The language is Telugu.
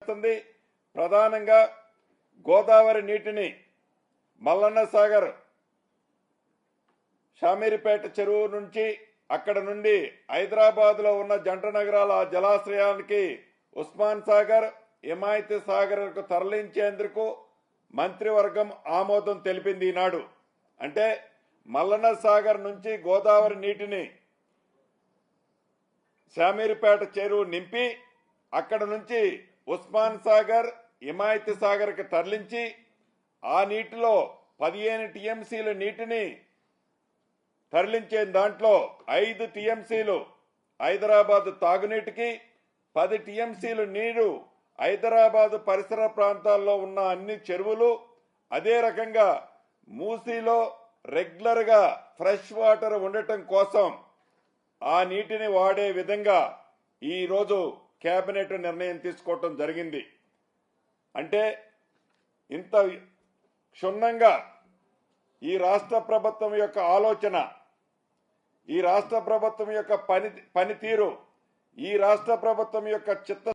చేస్తుంది. ప్రధానంగా గోదావరి నీటిని మల్లన్న సాగర్ షామీర్పేట చెరువు నుంచి అక్కడ నుండి హైదరాబాద్లో ఉన్న జంట నగరాల జలాశ్రయానికి ఉస్మాన్ సాగర్, హిమాయత్ సాగర్కు తరలించేందుకు మంత్రివర్గం ఆమోదం తెలిపింది ఈనాడు. అంటే మల్లన్న సాగర్ నుంచి గోదావరి నీటిని షామీర్పేట చెరువు నింపి అక్కడ నుంచి ఉస్మాన్ సాగర్, హిమాయత్ సాగర్కి తరలించి ఆ నీటిలో 15 టీఎంసీల నీటిని తరలించే దాంట్లో 5 టీఎంసీలు హైదరాబాద్ తాగునీటికి, 10 టీఎంసీలు నీరు హైదరాబాద్ పరిసర ప్రాంతాల్లో ఉన్న అన్ని చెరువులు, అదే రకంగా మూసీలో రెగ్యులర్ గా ఫ్రెష్ వాటర్ ఉండటం కోసం ఆ నీటిని వాడే విధంగా ఈ రోజు కేబినెట్ నిర్ణయం తీసుకోవటం జరిగింది. అంటే ఇంత క్షుణ్ణంగా ఈ రాష్ట్ర ప్రభుత్వం యొక్క ఆలోచన, ఈ రాష్ట్ర ప్రభుత్వం యొక్క పనితీరు, ఈ రాష్ట్ర ప్రభుత్వం యొక్క చిత్త